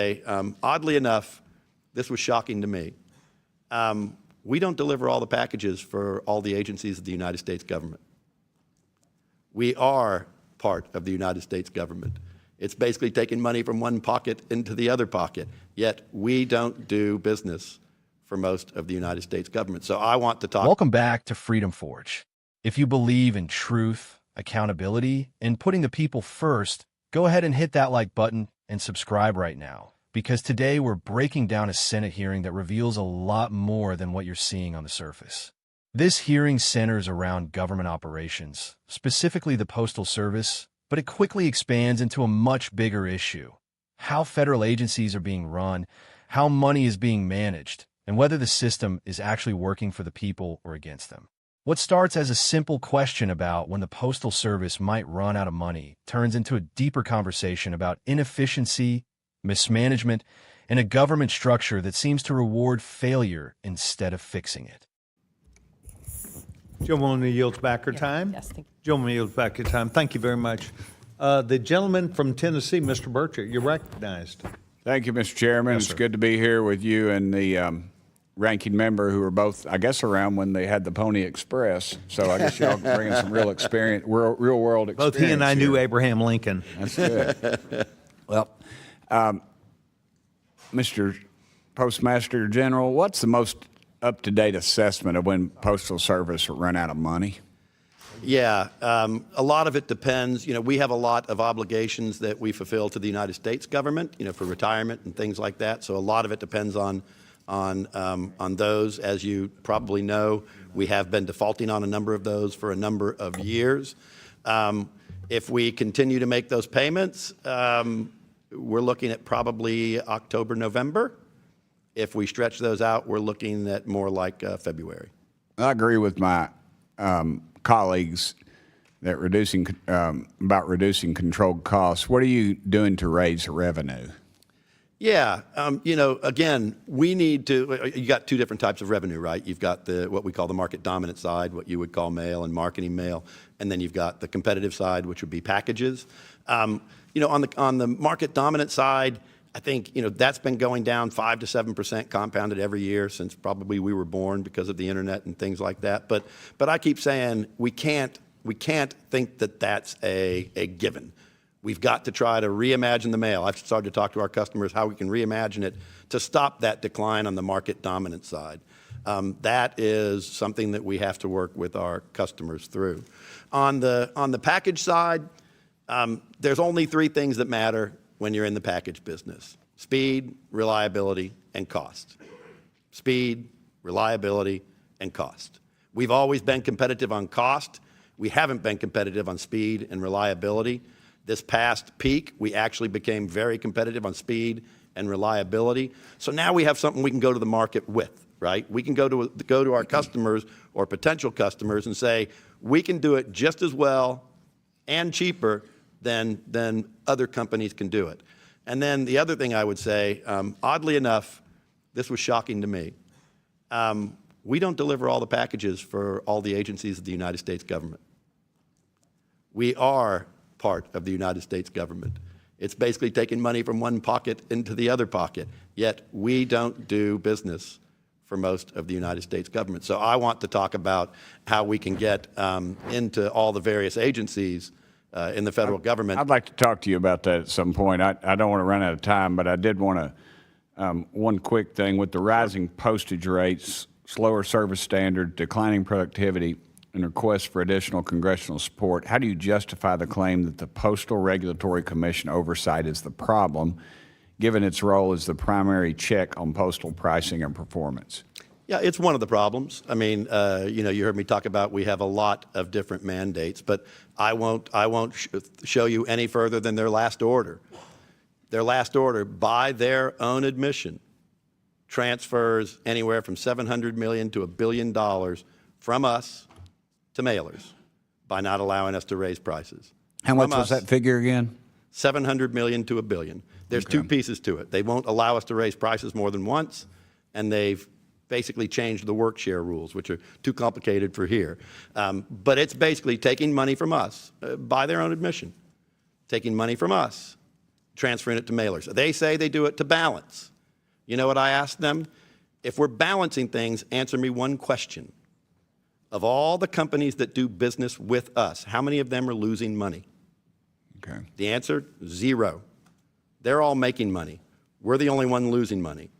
Oddly enough, this was shocking to me. We don't deliver all the packages for all the agencies of the United States government. We are part of the United States government. It's basically taking money from one pocket into the other pocket, yet we don't do business for most of the United States government. So I want to talk. Welcome back to Freedom Forge. If you believe in truth, accountability, and putting the people first, go ahead and hit that like button and subscribe right now. Because today we're breaking down a Senate hearing that reveals a lot more than what you're seeing on the surface. This hearing centers around government operations, specifically the Postal Service, but it quickly expands into a much bigger issue: how federal agencies are being run, how money is being managed, and whether the system is actually working for the people or against them. What starts as a simple question about when the Postal Service might run out of money turns into a deeper conversation about inefficiency, mismanagement, and a government structure that seems to reward failure instead of fixing it. Gentlewoman yields back her time. Yes, thank you. Gentleman yields back her time. Thank you very much. The gentleman from Tennessee, Mr. Burchett, you're recognized. Thank you, Mr. Chairman. Yes, it's sir. good to be here with you and the ranking member, who were both, I guess, around when they had the Pony Express. So I guess y'all bringing some real experience, real world experience. Both he and I knew here. Abraham Lincoln. That's good. Well, Mr. Postmaster General, what's the most up-to-date assessment of when Postal Service will run out of money? Yeah, a lot of it depends. We have a lot of obligations that we fulfill to the United States government, for retirement and things like that. So a lot of it depends on those. As you probably know, we have been defaulting on a number of those for a number of years. If we continue to make those payments, we're looking at probably October, November. If we stretch those out, we're looking at more like February. I agree with my colleagues that about reducing controlled costs. What are you doing to raise the revenue? Yeah, again, we need to. You got two different types of revenue, right? You've got what we call the market dominant side, what you would call mail and marketing mail, and then you've got the competitive side, which would be packages. On the market dominant side, I think that's been going down 5 to 7% compounded every year since probably we were born because of the internet and things like that. But I keep saying we can't think that that's a given. We've got to try to reimagine the mail. I've started to talk to our customers how we can reimagine it to stop that decline on the market dominant side. That is something that we have to work with our customers through. On the package side, there's only three things that matter when you're in the package business: speed, reliability, and cost. Speed, reliability, and cost. We've always been competitive on cost. We haven't been competitive on speed and reliability. This past peak, we actually became very competitive on speed and reliability. So now we have something we can go to the market with, right? We can go to our customers or potential customers and say, we can do it just as well and cheaper than other companies can do it. And then the other thing I would say, oddly enough, this was shocking to me. We don't deliver all the packages for all the agencies of the United States government. We are part of the United States government. It's basically taking money from one pocket into the other pocket, yet we don't do business for most of the United States government. So I want to talk about how we can get into all the various agencies in the federal government. I'd like to talk to you about that at some point. I don't want to run out of time, but I did want to, one quick thing. With the rising postage rates, slower service standard, declining productivity, and requests for additional congressional support, how do you justify the claim that the Postal Regulatory Commission oversight is the problem, given its role as the primary check on postal pricing and performance? Yeah, it's one of the problems. I mean, you heard me talk about we have a lot of different mandates, but I won't show you any further than their last order. Their last order, by their own admission, transfers anywhere from $700 million to $1 billion from us to mailers by not allowing us to raise prices. How much was that figure again? $700 million to $1 billion. There's two pieces to it. They won't allow us to raise prices more than once, and they've basically changed the work share rules, which are too complicated for here. But it's basically taking money from us, by their own admission, taking money from us, transferring it to mailers. They say they do it to balance. You know what I asked them? If we're balancing things, answer me one question. Of all the companies that do business with us, how many of them are losing money? Okay. The answer, 0. They're all making money. We're the only one losing money.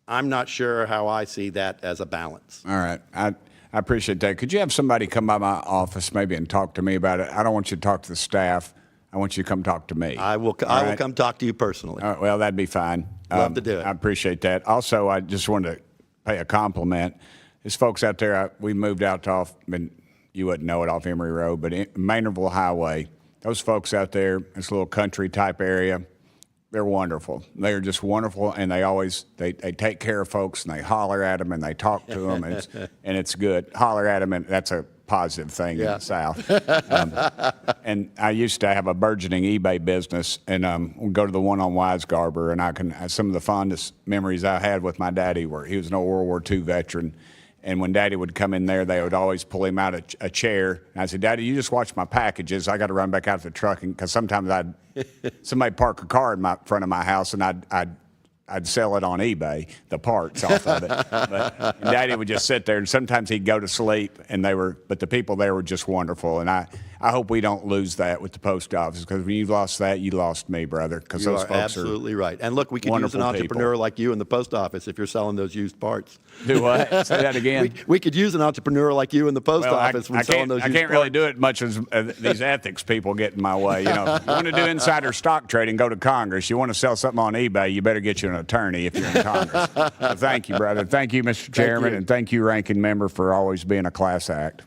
I'm not sure how I see that as a balance. All right. I appreciate that. Could you have somebody come by my office maybe and talk to me about it? I don't want you to talk to the staff. I want you to come talk to me. I will right? come talk to you personally. All right, well, that'd be fine. Love to do it. I appreciate that. Also, I just wanted to pay a compliment. There's folks out there, we moved out to you wouldn't know it, off Emory Road, but Maynardville Highway. Those folks out there, this little country type area, they're wonderful. They're just wonderful, and they take care of folks, and they holler at them, and they talk to them, and it's good. Holler at them, and that's a positive thing in the South. And I used to have a burgeoning eBay business, and we'd go to the one on Weisgarber, and some of the fondest memories I had with my daddy were he was an old World War II veteran. And when Daddy would come in there, they would always pull him out a chair. And I said, Daddy, you just watch my packages. I got to run back out to the truck because sometimes somebody park a car in front of my house, and I'd sell it on eBay, the parts off of it. But Daddy would just sit there, and sometimes he'd go to sleep. But the people there were just wonderful. And I hope we don't lose that with the post office, because when you lost that, you lost me, brother. Because You those are folks absolutely right. And look, we could use wonderful an entrepreneur people. like you in the post office if you're selling those used parts. Do what? Say that again. We could use an entrepreneur like you in the post office when selling those used I can't really parts. do it much as these ethics people get in my way. You know, you want to do insider stock trading, go to Congress. You want to sell something on eBay, you better get you an attorney if you're in Congress. So thank you, brother. Thank you, Mr. Chairman, you. and thank you, Ranking Member, for always being a class act.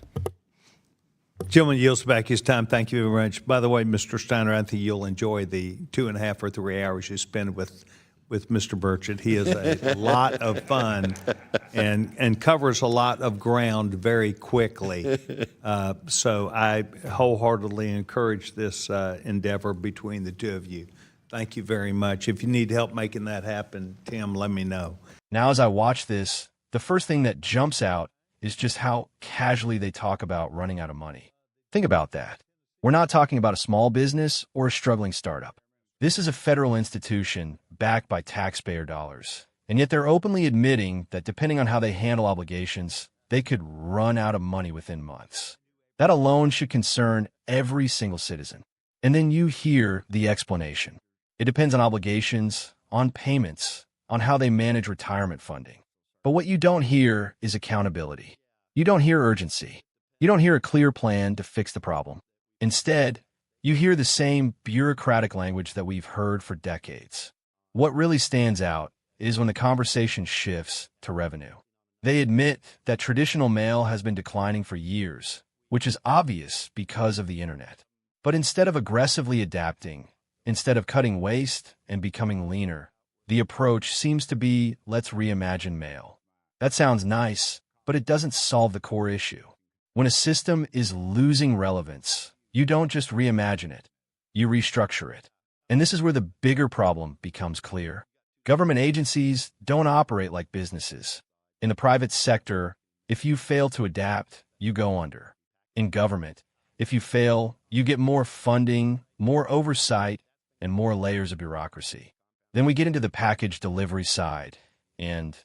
Gentleman yields back his time. Thank you very much. By the way, Mr. Steiner, I think you'll enjoy the 2.5 or 3 hours you spend with Mr. Burchett. He is a lot of fun and covers a lot of ground very quickly. So I wholeheartedly encourage this endeavor between the two of you. Thank you very much. If you need help making that happen, Tim, let me know. Now, as I watch this, the first thing that jumps out is just how casually they talk about running out of money. Think about that. We're not talking about a small business or a struggling startup. This is a federal institution backed by taxpayer dollars. And yet they're openly admitting that depending on how they handle obligations, they could run out of money within months. That alone should concern every single citizen. And then you hear the explanation. It depends on obligations, on payments, on how they manage retirement funding. But what you don't hear is accountability. You don't hear urgency. You don't hear a clear plan to fix the problem. Instead, you hear the same bureaucratic language that we've heard for decades. What really stands out is when the conversation shifts to revenue. They admit that traditional mail has been declining for years, which is obvious because of the internet. But instead of aggressively adapting, instead of cutting waste and becoming leaner, the approach seems to be, let's reimagine mail. That sounds nice, but it doesn't solve the core issue. When a system is losing relevance, you don't just reimagine it, you restructure it. And this is where the bigger problem becomes clear. Government agencies don't operate like businesses. In the private sector, if you fail to adapt, you go under. In government, if you fail, you get more funding, more oversight, and more layers of bureaucracy. Then we get into the package delivery side, and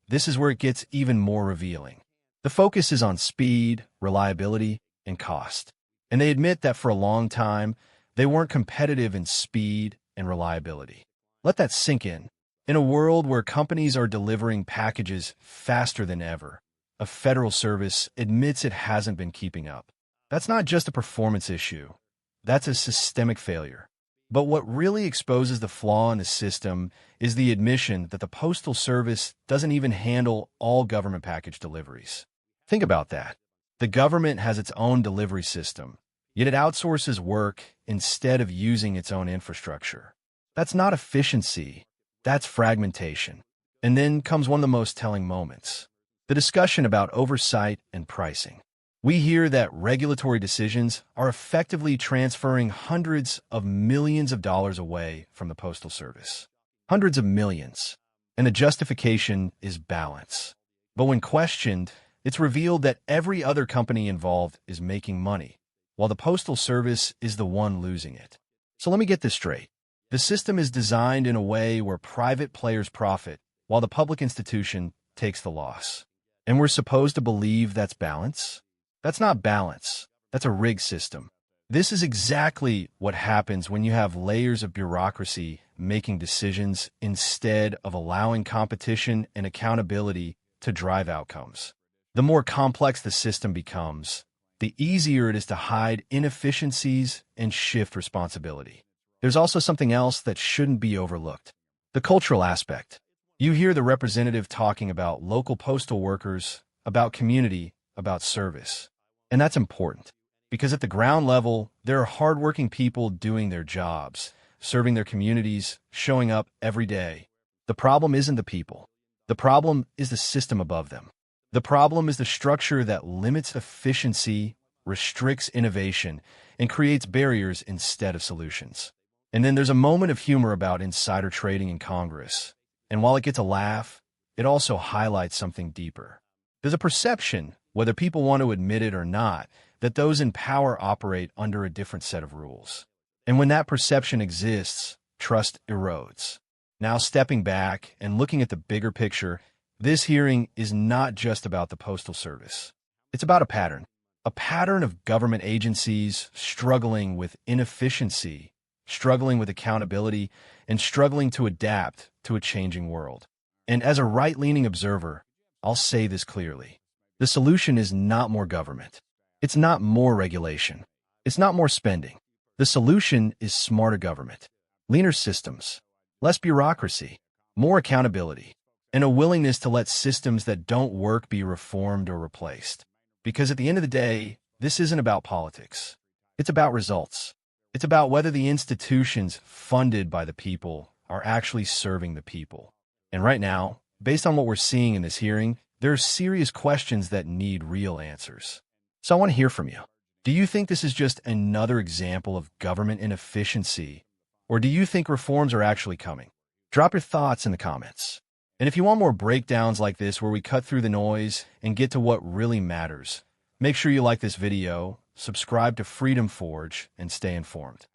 this is where it gets even more revealing. The focus is on speed, reliability, and cost. And they admit that for a long time, they weren't competitive in speed and reliability. Let that sink in. In a world where companies are delivering packages faster than ever, a federal service admits it hasn't been keeping up. That's not just a performance issue. That's a systemic failure. But what really exposes the flaw in the system is the admission that the Postal Service doesn't even handle all government package deliveries. Think about that. The government has its own delivery system, yet it outsources work instead of using its own infrastructure. That's not efficiency, that's fragmentation. And then comes one of the most telling moments, the discussion about oversight and pricing. We hear that regulatory decisions are effectively transferring hundreds of millions of dollars away from the Postal Service. Hundreds of millions. And the justification is balance. But when questioned, it's revealed that every other company involved is making money, while the Postal Service is the one losing it. So let me get this straight. The system is designed in a way where private players profit while the public institution takes the loss. And we're supposed to believe that's balance? That's not balance. That's a rigged system. This is exactly what happens when you have layers of bureaucracy making decisions instead of allowing competition and accountability to drive outcomes. The more complex the system becomes, the easier it is to hide inefficiencies and shift responsibility. There's also something else that shouldn't be overlooked: the cultural aspect. You hear the representative talking about local postal workers, about community, about service. And that's important, because at the ground level, there are hardworking people doing their jobs, serving their communities, showing up every day. The problem isn't the people. The problem is the system above them. The problem is the structure that limits efficiency, restricts innovation, and creates barriers instead of solutions. And then there's a moment of humor about insider trading in Congress. And while it gets a laugh, it also highlights something deeper. There's a perception, whether people want to admit it or not, that those in power operate under a different set of rules. And when that perception exists, trust erodes. Now, stepping back and looking at the bigger picture, this hearing is not just about the Postal Service. It's about a pattern of government agencies struggling with inefficiency, struggling with accountability, and struggling to adapt to a changing world. And as a right-leaning observer, I'll say this clearly. The solution is not more government. It's not more regulation. It's not more spending. The solution is smarter government, leaner systems, less bureaucracy, more accountability, and a willingness to let systems that don't work be reformed or replaced. Because at the end of the day, this isn't about politics. It's about results. It's about whether the institutions funded by the people are actually serving the people. And right now, based on what we're seeing in this hearing, there are serious questions that need real answers. So I want to hear from you. Do you think this is just another example of government inefficiency? Or do you think reforms are actually coming? Drop your thoughts in the comments. And if you want more breakdowns like this where we cut through the noise and get to what really matters, make sure you like this video, subscribe to Freedom Forge, and stay informed.